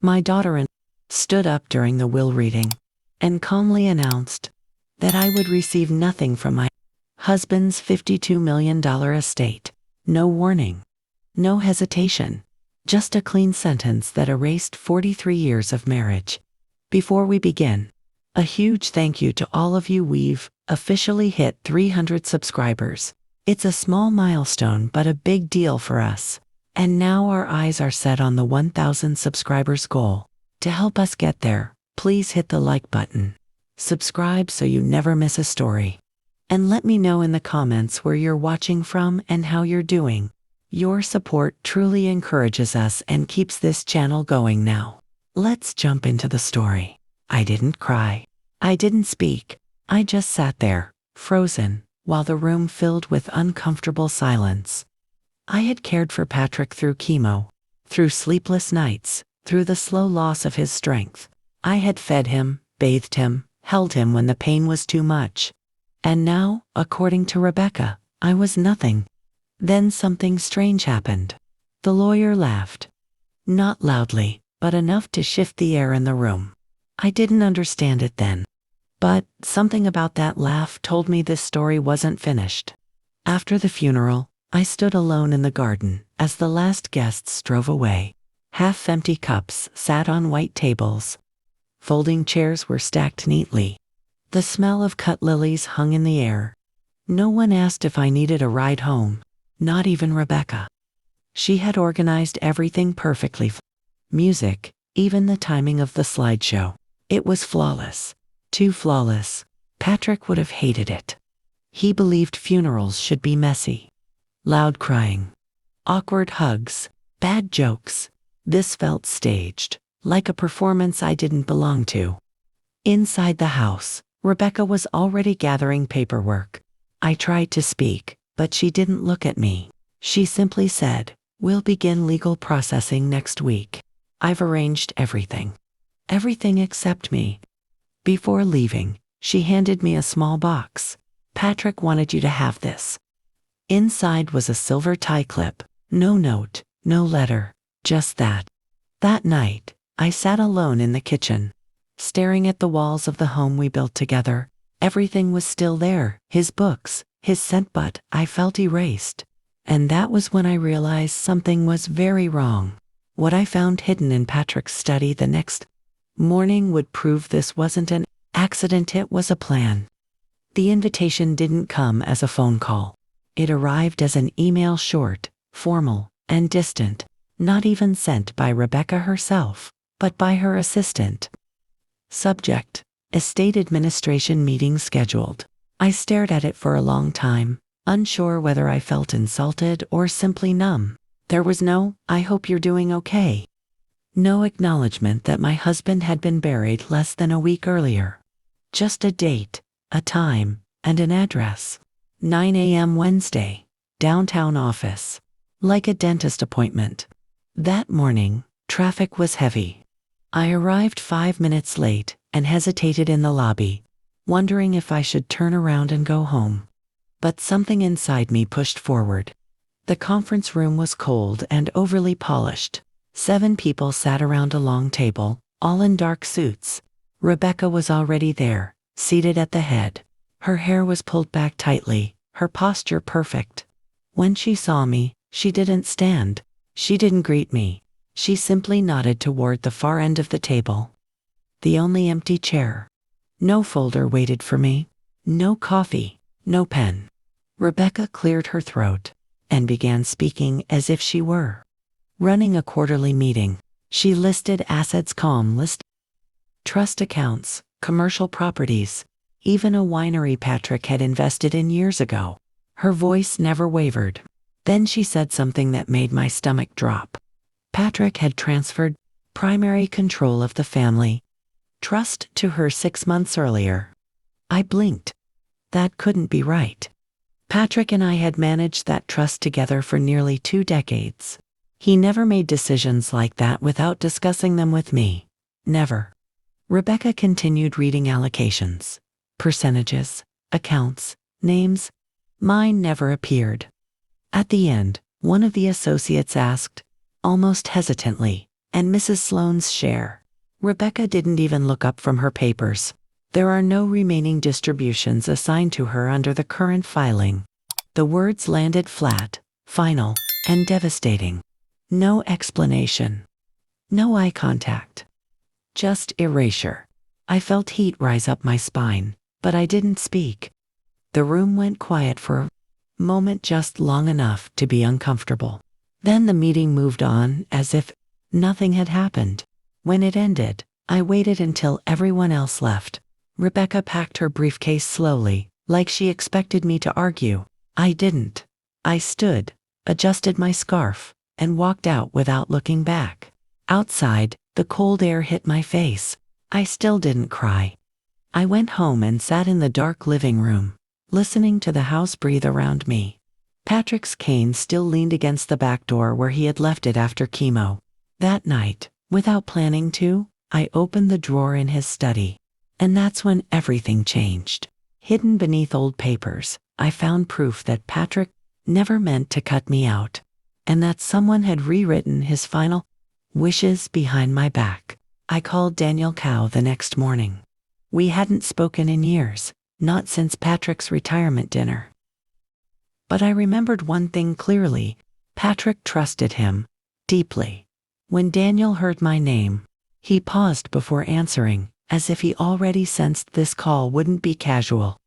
My daughter stood up during the will reading and calmly announced that I would receive nothing from my husband's $52 million estate. No warning, no hesitation, just a clean sentence that erased 43 years of marriage. Before we begin, a huge thank you to all of you. We've officially hit 300 subscribers. It's a small milestone but a big deal for us. And now our eyes are set on the 1,000 subscribers goal. To help us get there, please hit the like button, subscribe so you never miss a story, and let me know in the comments where you're watching from and how you're doing. Your support truly encourages us and keeps this channel going. Now, let's jump into the story. I didn't cry. I didn't speak. I just sat there, frozen, while the room filled with uncomfortable silence. I had cared for Patrick through chemo, through sleepless nights, through the slow loss of his strength. I had fed him, bathed him, held him when the pain was too much. And now, according to Rebecca, I was nothing. Then something strange happened. The lawyer laughed. Not loudly, but enough to shift the air in the room. I didn't understand it then. But something about that laugh told me this story wasn't finished. After the funeral, I stood alone in the garden as the last guests drove away. Half-empty cups sat on white tables. Folding chairs were stacked neatly. The smell of cut lilies hung in the air. No one asked if I needed a ride home, not even Rebecca. She had organized everything perfectly. Music, even the timing of the slideshow. It was flawless. Too flawless. Patrick would have hated it. He believed funerals should be messy. Loud crying, awkward hugs, bad jokes. This felt staged, like a performance I didn't belong to. Inside the house, Rebecca was already gathering paperwork. I tried to speak, but she didn't look at me. She simply said, "We'll begin legal processing next week. I've arranged everything. Everything except me." Before leaving, she handed me a small box. "Patrick wanted you to have this." Inside was a silver tie clip. No note, no letter, just that. That night, I sat alone in the kitchen, staring at the walls of the home we built together. Everything was still there, his books, his scent, but I felt erased. And that was when I realized something was very wrong. What I found hidden in Patrick's study the next morning would prove this wasn't an accident, it was a plan. The invitation didn't come as a phone call. It arrived as an email, short, formal, and distant, not even sent by Rebecca herself, but by her assistant. Subject: Estate Administration Meeting Scheduled. I stared at it for a long time, unsure whether I felt insulted or simply numb. There was no, "I hope you're doing okay." No acknowledgement that my husband had been buried less than a week earlier. Just a date, a time, and an address. 9 a.m. Wednesday, downtown office. Like a dentist appointment. That morning, traffic was heavy. I arrived 5 minutes late and hesitated in the lobby, wondering if I should turn around and go home. But something inside me pushed forward. The conference room was cold and overly polished. 7 people sat around a long table, all in dark suits. Rebecca was already there, seated at the head. Her hair was pulled back tightly, her posture perfect. When she saw me, she didn't stand. She didn't greet me. She simply nodded toward the far end of the table. The only empty chair. No folder waited for me. No coffee. No pen. Rebecca cleared her throat and began speaking as if she were running a quarterly meeting. She listed assets, trust accounts, commercial properties, even a winery Patrick had invested in years ago. Her voice never wavered. Then she said something that made my stomach drop. Patrick had transferred primary control of the family trust to her 6 months earlier. I blinked. That couldn't be right. Patrick and I had managed that trust together for nearly 2 decades. He never made decisions like that without discussing them with me. Never. Rebecca continued reading allocations, percentages, accounts, names. Mine never appeared. At the end, one of the associates asked, almost hesitantly, and Mrs. Sloane's share. Rebecca didn't even look up from her papers. There are no remaining distributions assigned to her under the current filing. The words landed flat, final, and devastating. No explanation. No eye contact. Just erasure. I felt heat rise up my spine, but I didn't speak. The room went quiet for a moment, just long enough to be uncomfortable. Then the meeting moved on as if nothing had happened. When it ended, I waited until everyone else left. Rebecca packed her briefcase slowly, like she expected me to argue. I didn't. I stood, adjusted my scarf, and walked out without looking back. Outside, the cold air hit my face. I still didn't cry. I went home and sat in the dark living room, listening to the house breathe around me. Patrick's cane still leaned against the back door where he had left it after chemo. That night, without planning to, I opened the drawer in his study. And that's when everything changed. Hidden beneath old papers, I found proof that Patrick never meant to cut me out, and that someone had rewritten his final wishes behind my back. I called Daniel Cow the next morning. We hadn't spoken in years, not since Patrick's retirement dinner. But I remembered one thing clearly: Patrick trusted him deeply. When Daniel heard my name, he paused before answering, as if he already sensed this call wouldn't be casual.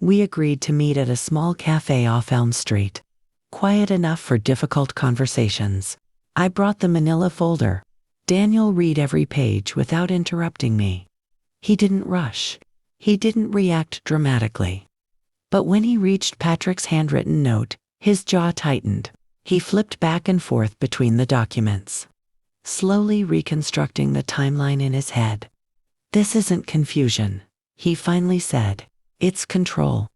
We agreed to meet at a small cafe off Elm Street, quiet enough for difficult conversations. I brought the manila folder. Daniel read every page without interrupting me. He didn't rush. He didn't react dramatically. But when he reached Patrick's handwritten note, his jaw tightened. He flipped back and forth between the documents, slowly reconstructing the timeline in his head. "This isn't confusion," he finally said. "It's control."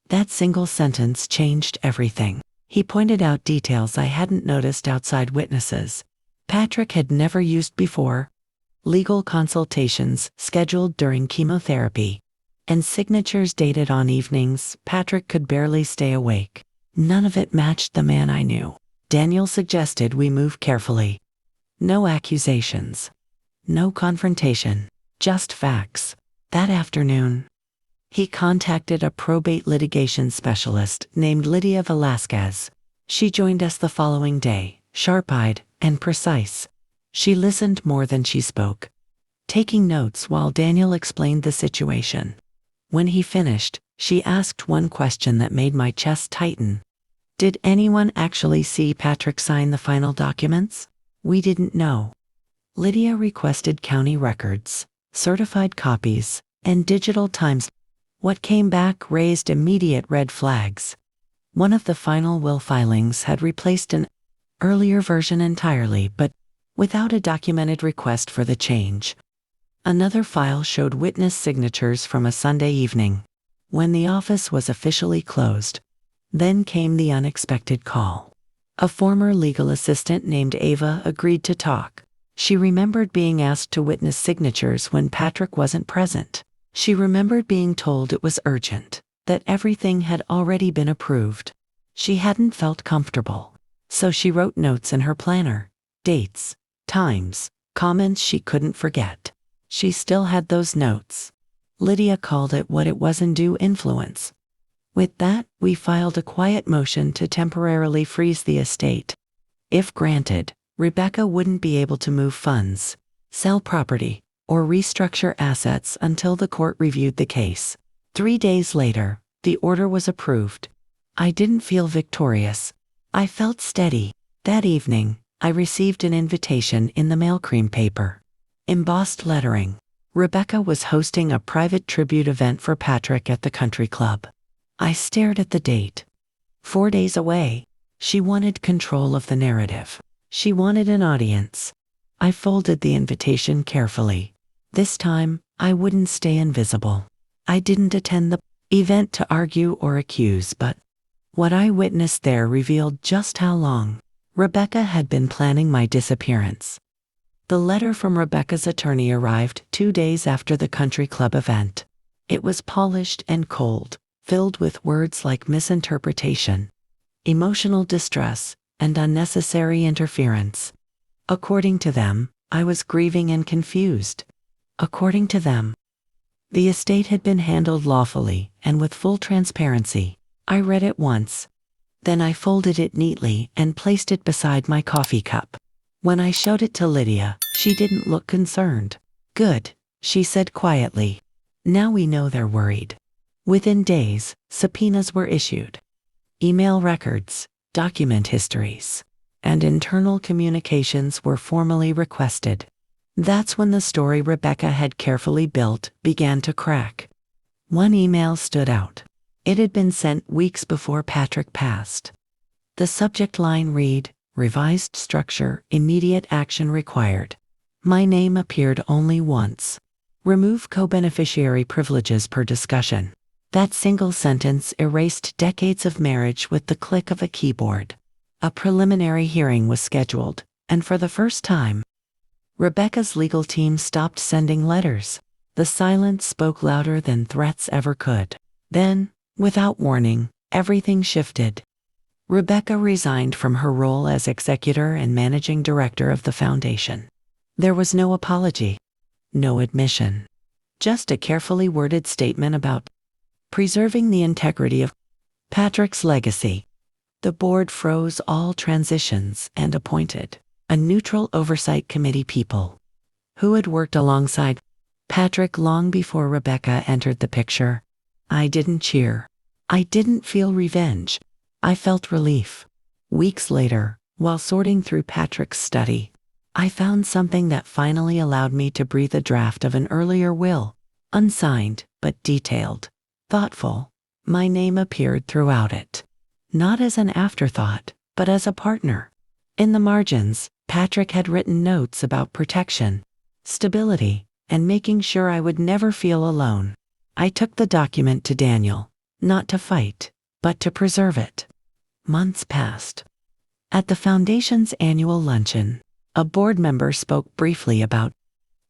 That single sentence changed everything. He pointed out details I hadn't noticed outside witnesses. Patrick had never used before: legal consultations scheduled during chemotherapy, and signatures dated on evenings Patrick could barely stay awake. None of it matched the man I knew. Daniel suggested we move carefully. No accusations. No confrontation. Just facts. That afternoon, he contacted a probate litigation specialist named Lydia Velasquez. She joined us the following day, sharp-eyed and precise. She listened more than she spoke, taking notes while Daniel explained the situation. When he finished, she asked one question that made my chest tighten. Did anyone actually see Patrick sign the final documents? We didn't know. Lydia requested county records, certified copies, and digital times. What came back raised immediate red flags. One of the final will filings had replaced an earlier version entirely, but without a documented request for the change. Another file showed witness signatures from a Sunday evening, when the office was officially closed. Then came the unexpected call. A former legal assistant named Ava agreed to talk. She remembered being asked to witness signatures when Patrick wasn't present. She remembered being told it was urgent, that everything had already been approved. She hadn't felt comfortable, so she wrote notes in her planner: dates, times, comments she couldn't forget. She still had those notes. Lydia called it what it was: undue influence. With that, we filed a quiet motion to temporarily freeze the estate. If granted, Rebecca wouldn't be able to move funds, sell property, or restructure assets until the court reviewed the case. 3 days later, the order was approved. I didn't feel victorious. I felt steady. That evening, I received an invitation in the mail, cream paper, embossed lettering. Rebecca was hosting a private tribute event for Patrick at the country club. I stared at the date. 4 days away. She wanted control of the narrative. She wanted an audience. I folded the invitation carefully. This time, I wouldn't stay invisible. I didn't attend the event to argue or accuse, but what I witnessed there revealed just how long Rebecca had been planning my disappearance. The letter from Rebecca's attorney arrived 2 days after the country club event. It was polished and cold, filled with words like misinterpretation, emotional distress, and unnecessary interference. According to them, I was grieving and confused. According to them, the estate had been handled lawfully and with full transparency. I read it once. Then I folded it neatly and placed it beside my coffee cup. When I showed it to Lydia, she didn't look concerned. "Good," she said quietly. "Now we know they're worried." Within days, subpoenas were issued. Email records, document histories, and internal communications were formally requested. That's when the story Rebecca had carefully built began to crack. One email stood out. It had been sent weeks before Patrick passed. The subject line read, "Revised structure, immediate action required." My name appeared only once. "Remove co-beneficiary privileges per discussion." That single sentence erased decades of marriage with the click of a keyboard. A preliminary hearing was scheduled, and for the first time, Rebecca's legal team stopped sending letters. The silence spoke louder than threats ever could. Then, without warning, everything shifted. Rebecca resigned from her role as executor and managing director of the foundation. There was no apology, no admission, just a carefully worded statement about preserving the integrity of Patrick's legacy. The board froze all transitions and appointed a neutral oversight committee, people who had worked alongside Patrick long before Rebecca entered the picture. I didn't cheer. I didn't feel revenge. I felt relief. Weeks later, while sorting through Patrick's study, I found something that finally allowed me to breathe a draft of an earlier will, unsigned but detailed, thoughtful. My name appeared throughout it, not as an afterthought, but as a partner. In the margins, Patrick had written notes about protection, stability, and making sure I would never feel alone. I took the document to Daniel, not to fight, but to preserve it. Months passed. At the foundation's annual luncheon, a board member spoke briefly about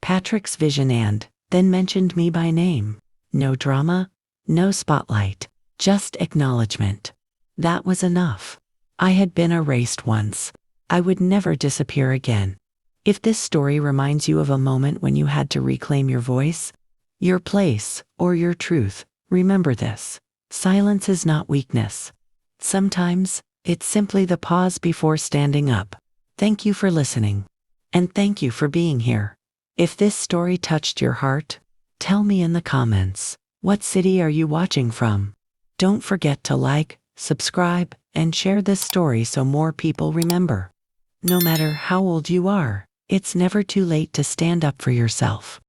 Patrick's vision and then mentioned me by name. No drama, no spotlight, just acknowledgement. That was enough. I had been erased once. I would never disappear again. If this story reminds you of a moment when you had to reclaim your voice, your place, or your truth, remember this. Silence is not weakness. Sometimes, it's simply the pause before standing up. Thank you for listening. And thank you for being here. If this story touched your heart, tell me in the comments. What city are you watching from? Don't forget to like, subscribe, and share this story so more people remember. No matter how old you are, it's never too late to stand up for yourself.